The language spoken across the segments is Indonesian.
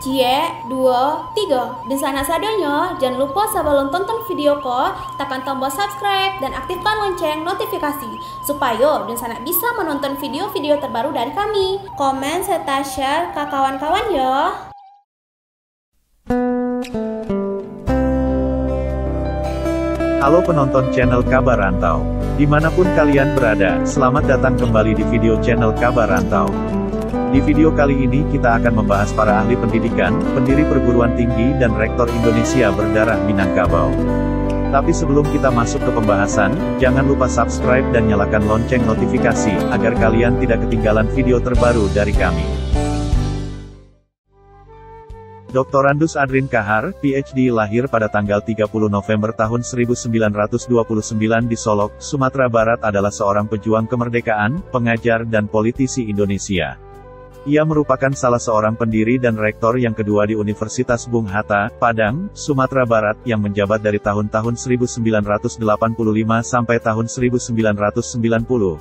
Cie, 2, 3. Dan sana sadanya, jangan lupa sebelum tonton video ko, tekan tombol subscribe dan aktifkan lonceng notifikasi supaya dan sana bisa menonton video-video terbaru dari kami. Komen serta share ke kawan-kawan ya. Halo penonton channel Kabar Rantau. Dimanapun kalian berada, selamat datang kembali di video channel Kabar Rantau. Di video kali ini kita akan membahas para ahli pendidikan, pendiri perguruan tinggi dan rektor Indonesia berdarah Minangkabau. Tapi sebelum kita masuk ke pembahasan, jangan lupa subscribe dan nyalakan lonceng notifikasi, agar kalian tidak ketinggalan video terbaru dari kami. Dr. Andus Adrin Kahar, PhD, lahir pada tanggal 30 November tahun 1929 di Solok, Sumatera Barat, adalah seorang pejuang kemerdekaan, pengajar dan politisi Indonesia. Ia merupakan salah seorang pendiri dan rektor yang kedua di Universitas Bung Hatta, Padang, Sumatera Barat, yang menjabat dari tahun-tahun 1985 sampai tahun 1990,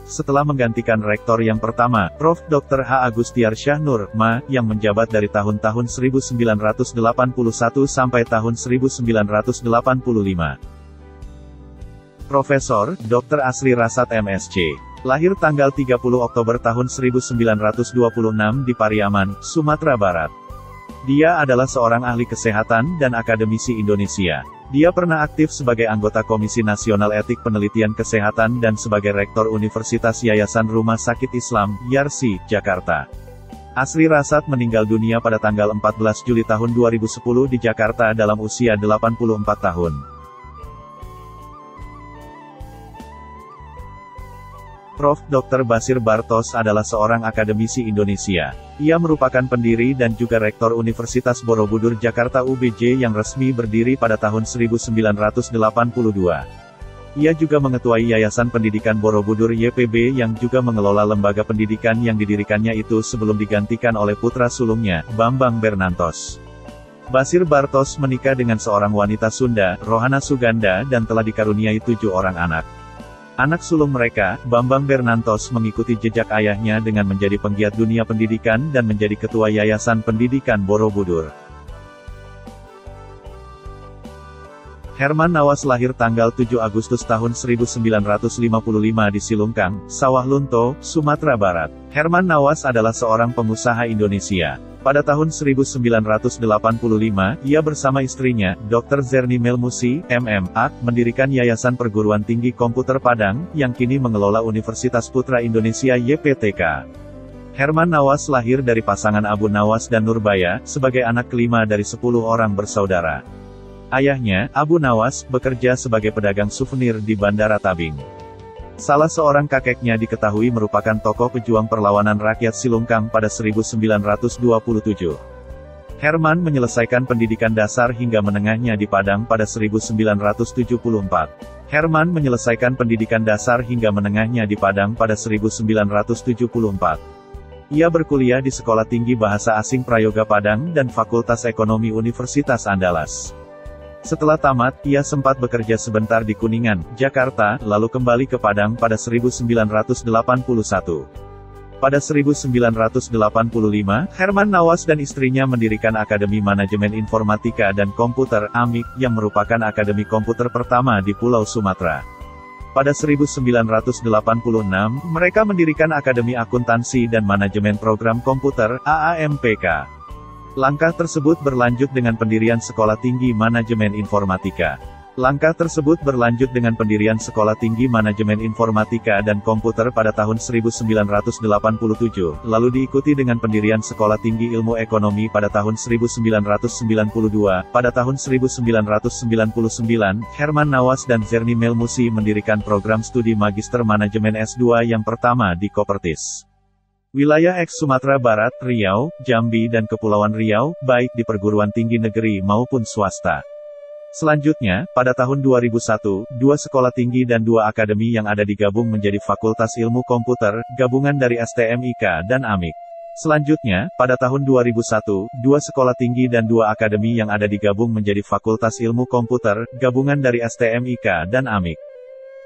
setelah menggantikan rektor yang pertama, Prof. Dr. H. Agustiarsyah Nur, Ma., yang menjabat dari tahun-tahun 1981 sampai tahun 1985. Profesor Dr. Asri Rasat MSc. Lahir tanggal 30 Oktober tahun 1926 di Pariaman, Sumatera Barat. Dia adalah seorang ahli kesehatan dan akademisi Indonesia. Dia pernah aktif sebagai anggota Komisi Nasional Etik Penelitian Kesehatan dan sebagai Rektor Universitas Yayasan Rumah Sakit Islam, Yarsi, Jakarta. Asri Rasat meninggal dunia pada tanggal 14 Juli tahun 2010 di Jakarta dalam usia 84 tahun. Prof. Dr. Basir Bartos adalah seorang akademisi Indonesia. Ia merupakan pendiri dan juga rektor Universitas Borobudur Jakarta UBJ yang resmi berdiri pada tahun 1982. Ia juga mengetuai Yayasan Pendidikan Borobudur YPB yang juga mengelola lembaga pendidikan yang didirikannya itu sebelum digantikan oleh putra sulungnya, Bambang Bernantos. Basir Bartos menikah dengan seorang wanita Sunda, Rohana Suganda, dan telah dikaruniai 7 orang anak. Anak sulung mereka, Bambang Bernantos, mengikuti jejak ayahnya dengan menjadi penggiat dunia pendidikan dan menjadi ketua Yayasan Pendidikan Borobudur. Herman Nawas lahir tanggal 7 Agustus tahun 1955 di Silungkang, Sawah Lunto, Sumatera Barat. Herman Nawas adalah seorang pengusaha Indonesia. Pada tahun 1985, ia bersama istrinya, Dr. Zerni Melmusi, MMA, mendirikan Yayasan Perguruan Tinggi Komputer Padang, yang kini mengelola Universitas Putra Indonesia YPTK. Herman Nawas lahir dari pasangan Abu Nawas dan Nurbaya, sebagai anak kelima dari 10 orang bersaudara. Ayahnya, Abu Nawas, bekerja sebagai pedagang souvenir di Bandara Tabing. Salah seorang kakeknya diketahui merupakan tokoh pejuang perlawanan rakyat Silungkang pada 1927. Herman menyelesaikan pendidikan dasar hingga menengahnya di Padang pada 1974. Herman menyelesaikan pendidikan dasar hingga menengahnya di Padang pada 1974. Ia berkuliah di Sekolah Tinggi Bahasa Asing Prayoga Padang dan Fakultas Ekonomi Universitas Andalas. Setelah tamat, ia sempat bekerja sebentar di Kuningan, Jakarta, lalu kembali ke Padang pada 1981. Pada 1985, Herman Nawas dan istrinya mendirikan Akademi Manajemen Informatika dan Komputer, AMIK, yang merupakan akademi komputer pertama di Pulau Sumatera. Pada 1986, mereka mendirikan Akademi Akuntansi dan Manajemen Program Komputer, AAMPK. Langkah tersebut berlanjut dengan pendirian Sekolah Tinggi Manajemen Informatika. Langkah tersebut berlanjut dengan pendirian Sekolah Tinggi Manajemen Informatika dan Komputer pada tahun 1987, lalu diikuti dengan pendirian Sekolah Tinggi Ilmu Ekonomi pada tahun 1992. Pada tahun 1999, Herman Nawas dan Zerni Melmusi mendirikan program studi Magister Manajemen S2 yang pertama di Kopertis. Wilayah eks Sumatera Barat, Riau, Jambi dan Kepulauan Riau, baik di perguruan tinggi negeri maupun swasta. Selanjutnya, pada tahun 2001, 2 sekolah tinggi dan 2 akademi yang ada digabung menjadi Fakultas Ilmu Komputer, gabungan dari STMIK dan AMIK. Selanjutnya, pada tahun 2001, 2 sekolah tinggi dan 2 akademi yang ada digabung menjadi Fakultas Ilmu Komputer, gabungan dari STMIK dan AMIK.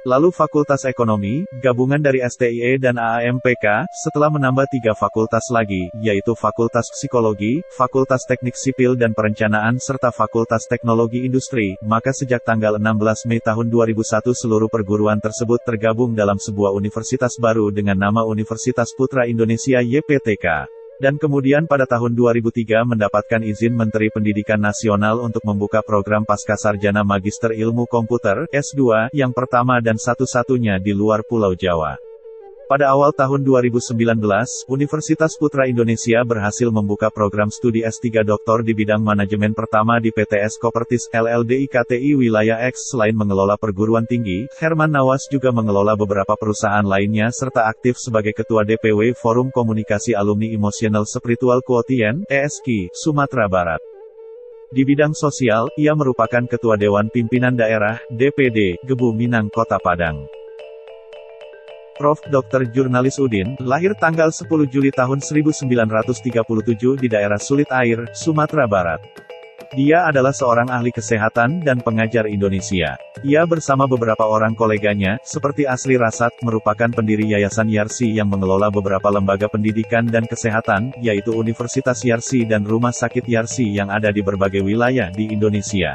Lalu Fakultas Ekonomi, gabungan dari STIE dan AAMPK, setelah menambah 3 fakultas lagi, yaitu Fakultas Psikologi, Fakultas Teknik Sipil dan Perencanaan serta Fakultas Teknologi Industri, maka sejak tanggal 16 Mei tahun 2001 seluruh perguruan tersebut tergabung dalam sebuah universitas baru dengan nama Universitas Putra Indonesia YPTK. Dan kemudian pada tahun 2003 mendapatkan izin Menteri Pendidikan Nasional untuk membuka program Pascasarjana Magister Ilmu Komputer, S2, yang pertama dan satu-satunya di luar Pulau Jawa. Pada awal tahun 2019, Universitas Putra Indonesia berhasil membuka program studi S3 Doktor di bidang manajemen pertama di PTS Kopertis LLD IKTI Wilayah X. Selain mengelola perguruan tinggi, Herman Nawas juga mengelola beberapa perusahaan lainnya serta aktif sebagai Ketua DPW Forum Komunikasi Alumni Emotional Spiritual Quotient, ESKI, Sumatera Barat. Di bidang sosial, ia merupakan Ketua Dewan Pimpinan Daerah, DPD, Gebu Minang Kota Padang. Prof. Dr. Jurnalis Udin, lahir tanggal 10 Juli tahun 1937 di daerah Sulit Air, Sumatera Barat. Dia adalah seorang ahli kesehatan dan pengajar Indonesia. Ia bersama beberapa orang koleganya, seperti Asri Rasat, merupakan pendiri Yayasan Yarsi yang mengelola beberapa lembaga pendidikan dan kesehatan, yaitu Universitas Yarsi dan Rumah Sakit Yarsi yang ada di berbagai wilayah di Indonesia.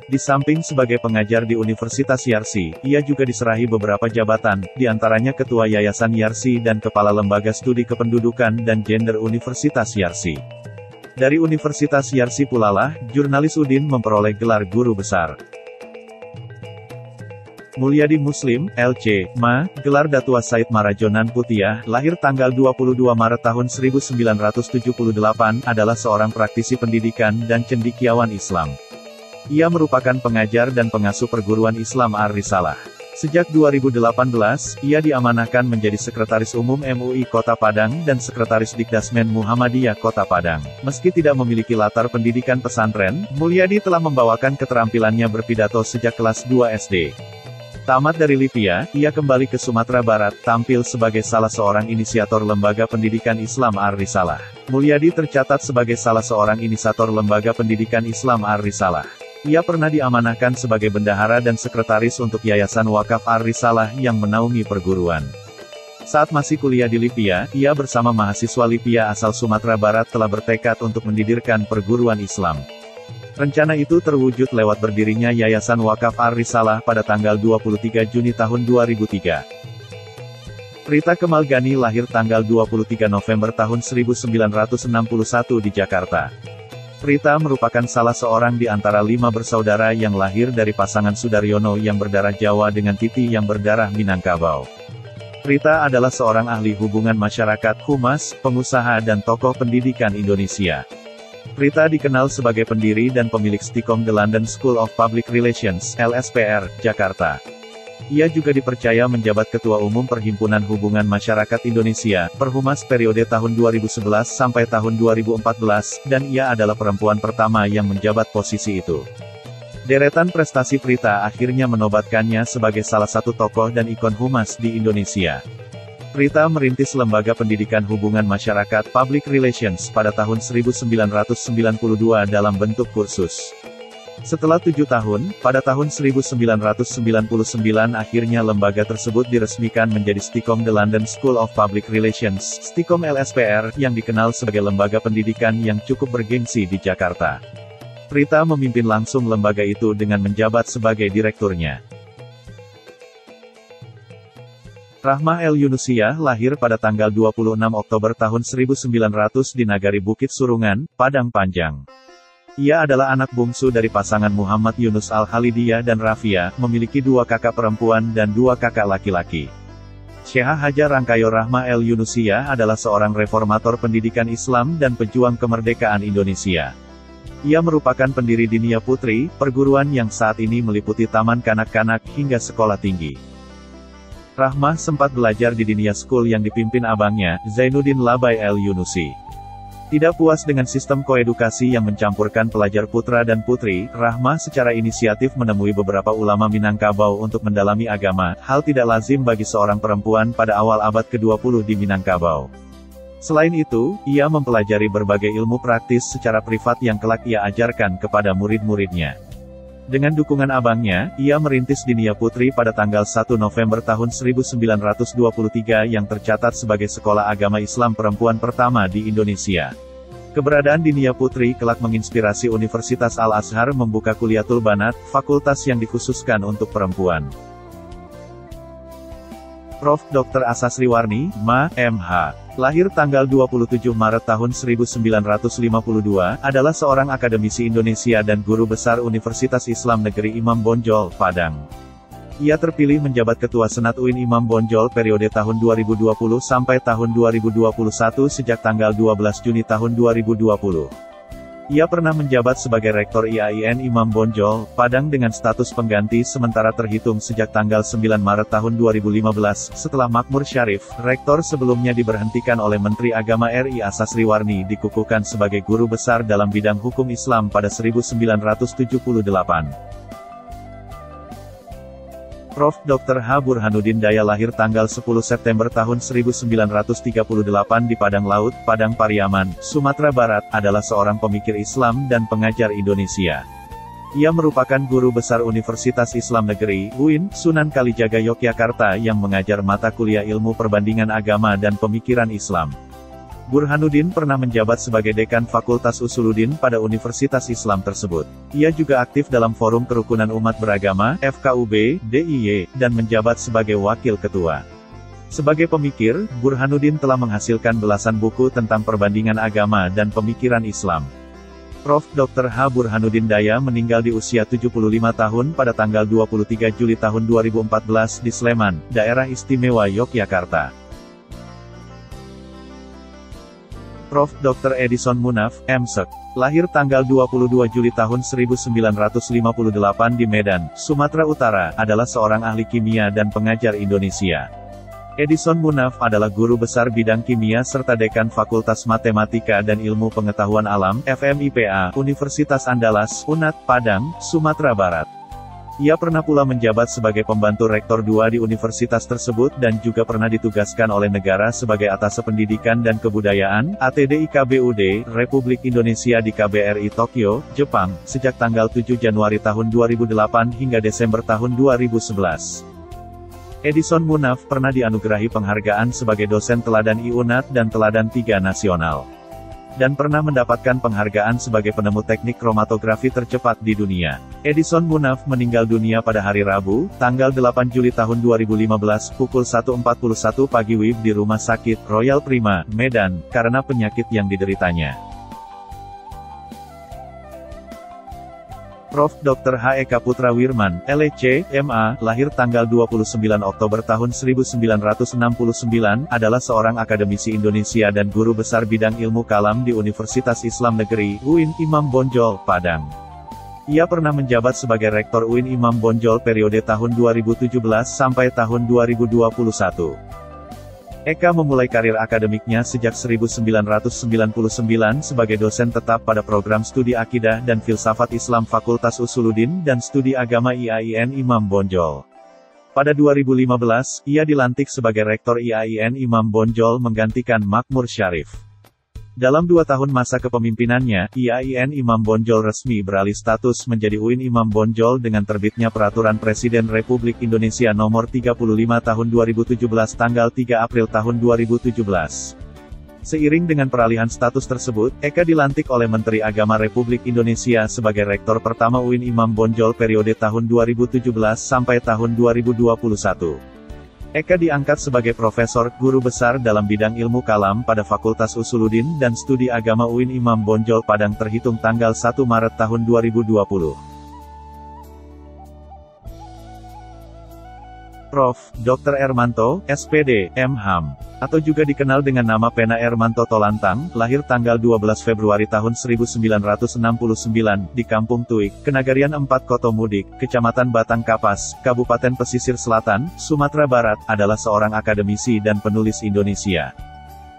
Di samping sebagai pengajar di Universitas Yarsi, ia juga diserahi beberapa jabatan, diantaranya Ketua Yayasan Yarsi dan Kepala Lembaga Studi Kependudukan dan Gender Universitas Yarsi. Dari Universitas Yarsi pulalah, Jurnalis Udin memperoleh gelar guru besar. Mulyadi Muslim, LC, Ma, gelar Datua Said Marajonan Putiyah, lahir tanggal 22 Maret tahun 1978, adalah seorang praktisi pendidikan dan cendekiawan Islam. Ia merupakan pengajar dan pengasuh perguruan Islam Ar-Risalah. Sejak 2018, ia diamanahkan menjadi Sekretaris Umum MUI Kota Padang dan Sekretaris Dikdasmen Muhammadiyah Kota Padang. Meski tidak memiliki latar pendidikan pesantren, Mulyadi telah membawakan keterampilannya berpidato sejak kelas 2 SD. Tamat dari Libya, ia kembali ke Sumatera Barat, tampil sebagai salah seorang inisiator Lembaga Pendidikan Islam Ar-Risalah. Mulyadi tercatat sebagai salah seorang inisiator Lembaga Pendidikan Islam Ar-Risalah. Ia pernah diamanahkan sebagai bendahara dan sekretaris untuk Yayasan Wakaf Ar-Risalah yang menaungi perguruan. Saat masih kuliah di Libya, ia bersama mahasiswa Libya asal Sumatera Barat telah bertekad untuk mendirikan perguruan Islam. Rencana itu terwujud lewat berdirinya Yayasan Wakaf Ar-Risalah pada tanggal 23 Juni tahun 2003. Rita Kemal Gani lahir tanggal 23 November tahun 1961 di Jakarta. Rita merupakan salah seorang di antara 5 bersaudara yang lahir dari pasangan Sudaryono yang berdarah Jawa dengan Titi yang berdarah Minangkabau. Rita adalah seorang ahli hubungan masyarakat, humas, pengusaha dan tokoh pendidikan Indonesia. Rita dikenal sebagai pendiri dan pemilik Stikom The London School of Public Relations, LSPR, Jakarta. Ia juga dipercaya menjabat Ketua Umum Perhimpunan Hubungan Masyarakat Indonesia, Perhumas periode tahun 2011 sampai tahun 2014, dan ia adalah perempuan pertama yang menjabat posisi itu. Deretan prestasi Rita akhirnya menobatkannya sebagai salah satu tokoh dan ikon humas di Indonesia. Rita merintis Lembaga Pendidikan Hubungan Masyarakat Public Relations pada tahun 1992 dalam bentuk kursus. Setelah 7 tahun, pada tahun 1999 akhirnya lembaga tersebut diresmikan menjadi Stikom The London School of Public Relations, Stikom LSPR, yang dikenal sebagai lembaga pendidikan yang cukup bergengsi di Jakarta. Rita memimpin langsung lembaga itu dengan menjabat sebagai direkturnya. Rahmah El Yunusiah lahir pada tanggal 26 Oktober tahun 1900 di Nagari Bukit Surungan, Padang Panjang. Ia adalah anak bungsu dari pasangan Muhammad Yunus Al-Khalidiyah dan Rafia, memiliki 2 kakak perempuan dan 2 kakak laki-laki. Syekha Hajar Rangkayo Rahmah El Yunusiah adalah seorang reformator pendidikan Islam dan pejuang kemerdekaan Indonesia. Ia merupakan pendiri Dinia Putri, perguruan yang saat ini meliputi taman kanak-kanak hingga sekolah tinggi. Rahmah sempat belajar di Dinia School yang dipimpin abangnya, Zainuddin Labai El Yunusi. Tidak puas dengan sistem koedukasi yang mencampurkan pelajar putra dan putri, Rahmah secara inisiatif menemui beberapa ulama Minangkabau untuk mendalami agama, hal tidak lazim bagi seorang perempuan pada awal abad ke-20 di Minangkabau. Selain itu, ia mempelajari berbagai ilmu praktis secara privat yang kelak ia ajarkan kepada murid-muridnya. Dengan dukungan abangnya, ia merintis Dinia Putri pada tanggal 1 November tahun 1923 yang tercatat sebagai sekolah agama Islam perempuan pertama di Indonesia. Keberadaan Dinia Putri kelak menginspirasi Universitas Al-Azhar membuka Kuliatul Banat, fakultas yang dikhususkan untuk perempuan. Prof. Dr. Asa Sriwarni, Ma. M.H. Lahir tanggal 27 Maret tahun 1952, adalah seorang akademisi Indonesia dan guru besar Universitas Islam Negeri Imam Bonjol, Padang. Ia terpilih menjabat Ketua Senat UIN Imam Bonjol periode tahun 2020 sampai tahun 2021 sejak tanggal 12 Juni tahun 2020. Ia pernah menjabat sebagai Rektor IAIN Imam Bonjol, Padang dengan status pengganti sementara terhitung sejak tanggal 9 Maret tahun 2015, setelah makmur syarif. Rektor sebelumnya diberhentikan oleh Menteri Agama RI Asa Sriwarni dikukuhkan sebagai guru besar dalam bidang hukum Islam pada 1978. Prof. Dr. H. Burhanuddin Daya lahir tanggal 10 September tahun 1938 di Padang Laut, Padang Pariaman, Sumatera Barat, adalah seorang pemikir Islam dan pengajar Indonesia. Ia merupakan guru besar Universitas Islam Negeri, UIN, Sunan Kalijaga Yogyakarta yang mengajar mata kuliah ilmu perbandingan agama dan pemikiran Islam. Burhanuddin pernah menjabat sebagai Dekan Fakultas Usuluddin pada Universitas Islam tersebut. Ia juga aktif dalam Forum Kerukunan Umat Beragama, FKUB, DIY, dan menjabat sebagai Wakil Ketua. Sebagai pemikir, Burhanuddin telah menghasilkan belasan buku tentang perbandingan agama dan pemikiran Islam. Prof. Dr. H. Burhanuddin Daya meninggal di usia 75 tahun pada tanggal 23 Juli tahun 2014 di Sleman, Daerah Istimewa Yogyakarta. Prof. Dr. Edison Munaf, M.Sek. Lahir tanggal 22 Juli tahun 1958 di Medan, Sumatera Utara, adalah seorang ahli kimia dan pengajar Indonesia. Edison Munaf adalah guru besar bidang kimia serta Dekan Fakultas Matematika dan Ilmu Pengetahuan Alam, FMIPA, Universitas Andalas, UNAD, Padang, Sumatera Barat. Ia pernah pula menjabat sebagai pembantu rektor 2 di universitas tersebut dan juga pernah ditugaskan oleh negara sebagai Atase Pendidikan dan Kebudayaan, ATDIKBUD, Republik Indonesia di KBRI Tokyo, Jepang, sejak tanggal 7 Januari tahun 2008 hingga Desember tahun 2011. Edison Munaf pernah dianugerahi penghargaan sebagai dosen teladan IUNAD dan teladan 3 nasional. Dan pernah mendapatkan penghargaan sebagai penemu teknik kromatografi tercepat di dunia. Edison Munaf meninggal dunia pada hari Rabu, tanggal 8 Juli tahun 2015, pukul 1.41 pagi WIB di Rumah Sakit Royal Prima, Medan, karena penyakit yang dideritanya. Prof. Dr. H. Eka Putra Wirman, LEC, MA, lahir tanggal 29 Oktober tahun 1969, adalah seorang akademisi Indonesia dan guru besar bidang ilmu kalam di Universitas Islam Negeri, UIN, Imam Bonjol, Padang. Ia pernah menjabat sebagai Rektor UIN Imam Bonjol periode tahun 2017 sampai tahun 2021. Eka memulai karir akademiknya sejak 1999 sebagai dosen tetap pada program studi Akidah dan Filsafat Islam Fakultas Usuluddin dan Studi Agama IAIN Imam Bonjol. Pada 2015, ia dilantik sebagai Rektor IAIN Imam Bonjol menggantikan Makmur Syarif. Dalam 2 tahun masa kepemimpinannya, IAIN Imam Bonjol resmi beralih status menjadi UIN Imam Bonjol dengan terbitnya Peraturan Presiden Republik Indonesia Nomor 35 Tahun 2017 tanggal 3 April tahun 2017. Seiring dengan peralihan status tersebut, Eka dilantik oleh Menteri Agama Republik Indonesia sebagai Rektor pertama UIN Imam Bonjol periode tahun 2017 sampai tahun 2021. Eka diangkat sebagai profesor, guru besar dalam bidang ilmu kalam pada Fakultas Usuluddin dan Studi Agama UIN Imam Bonjol Padang terhitung tanggal 1 Maret tahun 2020. Prof. Dr. Ermanto, SPD, M.Ham, atau juga dikenal dengan nama pena Ermanto Tolantang, lahir tanggal 12 Februari tahun 1969, di Kampung Tuik, Kenagarian 4 Kotomudik, Kecamatan Batang Kapas, Kabupaten Pesisir Selatan, Sumatera Barat, adalah seorang akademisi dan penulis Indonesia.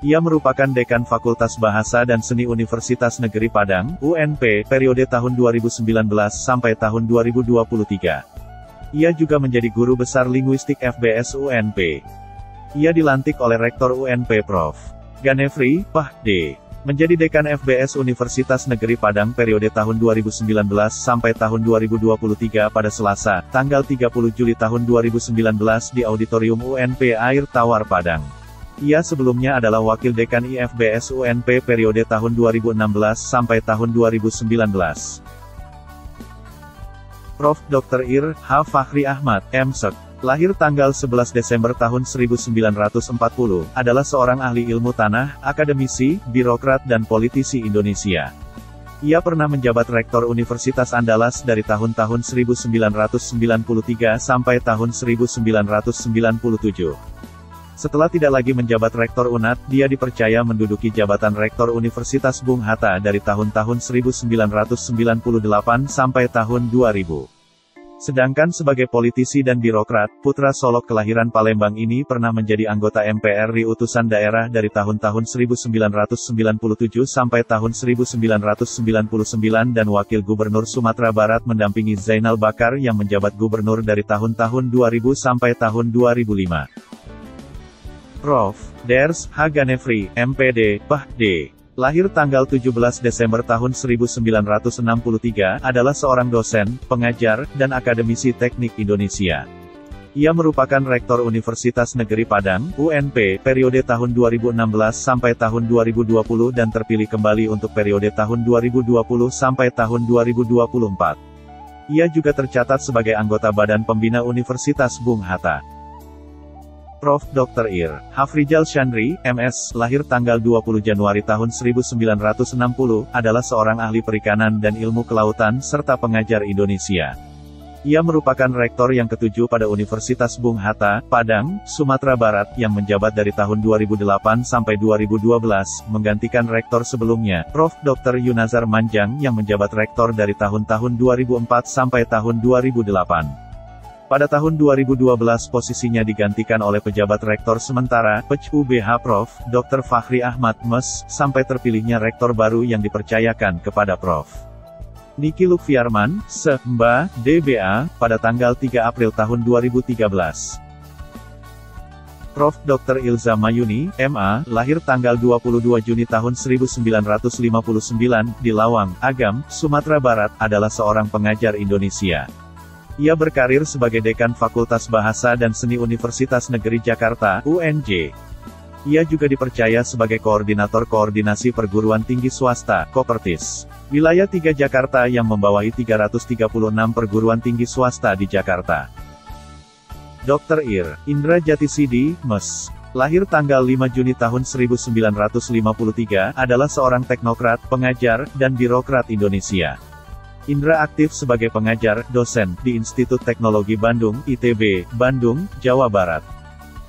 Ia merupakan Dekan Fakultas Bahasa dan Seni Universitas Negeri Padang, UNP, periode tahun 2019 sampai tahun 2023. Ia juga menjadi Guru Besar Linguistik FBS UNP. Ia dilantik oleh Rektor UNP Prof. Ganefri, Pah.D. Menjadi Dekan FBS Universitas Negeri Padang periode tahun 2019 sampai tahun 2023 pada Selasa, tanggal 30 Juli tahun 2019 di Auditorium UNP Air Tawar Padang. Ia sebelumnya adalah Wakil Dekan IFBS UNP periode tahun 2016 sampai tahun 2019. Prof. Dr. Ir. H. Fakhri Ahmad, M.Sek. Lahir tanggal 11 Desember tahun 1940, adalah seorang ahli ilmu tanah, akademisi, birokrat dan politisi Indonesia. Ia pernah menjabat Rektor Universitas Andalas dari tahun-tahun 1993 sampai tahun 1997. Setelah tidak lagi menjabat Rektor UNAD, dia dipercaya menduduki jabatan Rektor Universitas Bung Hatta dari tahun-tahun 1998 sampai tahun 2000. Sedangkan sebagai politisi dan birokrat, putra Solok kelahiran Palembang ini pernah menjadi anggota MPR RI utusan daerah dari tahun-tahun 1997 sampai tahun 1999 dan Wakil Gubernur Sumatera Barat mendampingi Zainal Bakar yang menjabat gubernur dari tahun-tahun 2000 sampai tahun 2005. Prof. Ders. H. Ganefri, MPD, Ph.D. Lahir tanggal 17 Desember tahun 1963, adalah seorang dosen, pengajar, dan akademisi teknik Indonesia. Ia merupakan Rektor Universitas Negeri Padang, UNP, periode tahun 2016 sampai tahun 2020 dan terpilih kembali untuk periode tahun 2020 sampai tahun 2024. Ia juga tercatat sebagai anggota Badan Pembina Universitas Bung Hatta. Prof. Dr. Ir. Hafrijal Chandri, MS, lahir tanggal 20 Januari tahun 1960, adalah seorang ahli perikanan dan ilmu kelautan serta pengajar Indonesia. Ia merupakan rektor yang ketujuh pada Universitas Bung Hatta, Padang, Sumatera Barat, yang menjabat dari tahun 2008 sampai 2012, menggantikan rektor sebelumnya, Prof. Dr. Yunazar Manjang yang menjabat rektor dari tahun-tahun 2004 sampai tahun 2008. Pada tahun 2012 posisinya digantikan oleh pejabat rektor sementara, PJ/UBH Prof. Dr. Fakhri Ahmad, MES, sampai terpilihnya rektor baru yang dipercayakan kepada Prof. Niki Lukfiarman, Se.Mba, DBA, pada tanggal 3 April tahun 2013. Prof. Dr. Ilza Mayuni, MA, lahir tanggal 22 Juni tahun 1959, di Lawang, Agam, Sumatera Barat, adalah seorang pengajar Indonesia. Ia berkarir sebagai Dekan Fakultas Bahasa dan Seni Universitas Negeri Jakarta, UNJ. Ia juga dipercaya sebagai Koordinator Koordinasi Perguruan Tinggi Swasta, Kopertis. Wilayah 3 Jakarta yang membawahi 336 perguruan tinggi swasta di Jakarta. Dr. Ir. Indra Jatisidi, MES. Lahir tanggal 5 Juni tahun 1953, adalah seorang teknokrat, pengajar, dan birokrat Indonesia. Indra aktif sebagai pengajar, dosen, di Institut Teknologi Bandung, ITB, Bandung, Jawa Barat.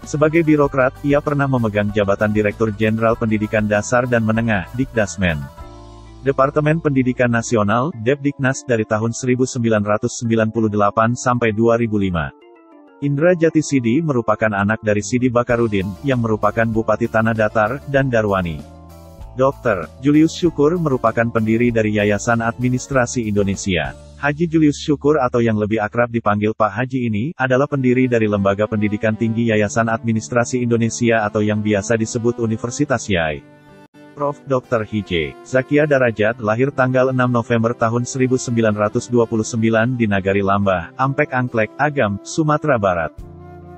Sebagai birokrat, ia pernah memegang jabatan Direktur Jenderal Pendidikan Dasar dan Menengah, Dikdasmen. Departemen Pendidikan Nasional, Depdiknas dari tahun 1998 sampai 2005. Indra Jatisidi merupakan anak dari Sidi Bakarudin, yang merupakan Bupati Tanah Datar, dan Darwani. Dr. Julius Syukur merupakan pendiri dari Yayasan Administrasi Indonesia. Haji Julius Syukur atau yang lebih akrab dipanggil Pak Haji ini, adalah pendiri dari Lembaga Pendidikan Tinggi Yayasan Administrasi Indonesia atau yang biasa disebut Universitas YAI. Prof. Dr. H.J. Zakia Darajat, lahir tanggal 6 November tahun 1929 di Nagari Lambah, Ampek Angklek, Agam, Sumatera Barat.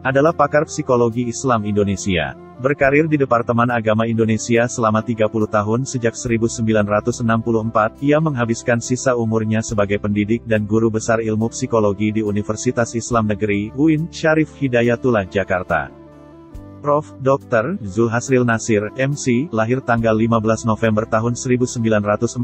Adalah pakar psikologi Islam Indonesia. Berkarir di Departemen Agama Indonesia selama 30 tahun sejak 1964, ia menghabiskan sisa umurnya sebagai pendidik dan guru besar ilmu psikologi di Universitas Islam Negeri, UIN, Syarif Hidayatullah, Jakarta. Prof. Dr. Zulhasril Nasir, MC, lahir tanggal 15 November tahun 1949,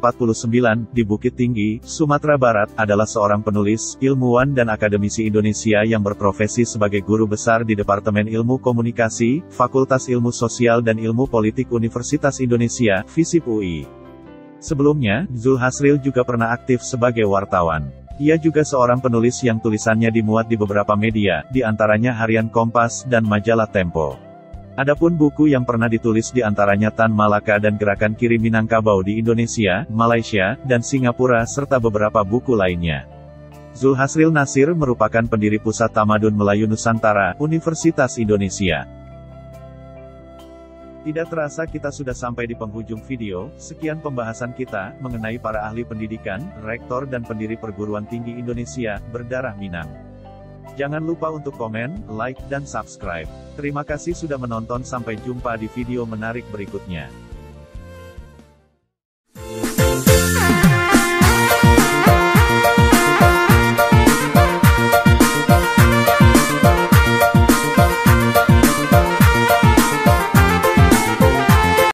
di Bukit Tinggi, Sumatera Barat, adalah seorang penulis, ilmuwan dan akademisi Indonesia yang berprofesi sebagai guru besar di Departemen Ilmu Komunikasi, Fakultas Ilmu Sosial dan Ilmu Politik Universitas Indonesia, FISIP UI. Sebelumnya, Zulhasril juga pernah aktif sebagai wartawan. Ia juga seorang penulis yang tulisannya dimuat di beberapa media, di antaranya Harian Kompas dan Majalah Tempo. Adapun buku yang pernah ditulis di antaranya Tan Malaka dan Gerakan Kiri Minangkabau di Indonesia, Malaysia, dan Singapura serta beberapa buku lainnya. Zulhasril Nasir merupakan pendiri Pusat Tamadun Melayu Nusantara, Universitas Indonesia. Tidak terasa kita sudah sampai di penghujung video. Sekian pembahasan kita mengenai para ahli pendidikan, rektor dan pendiri perguruan tinggi Indonesia berdarah Minang. Jangan lupa untuk komen, like, dan subscribe. Terima kasih sudah menonton, sampai jumpa di video menarik berikutnya.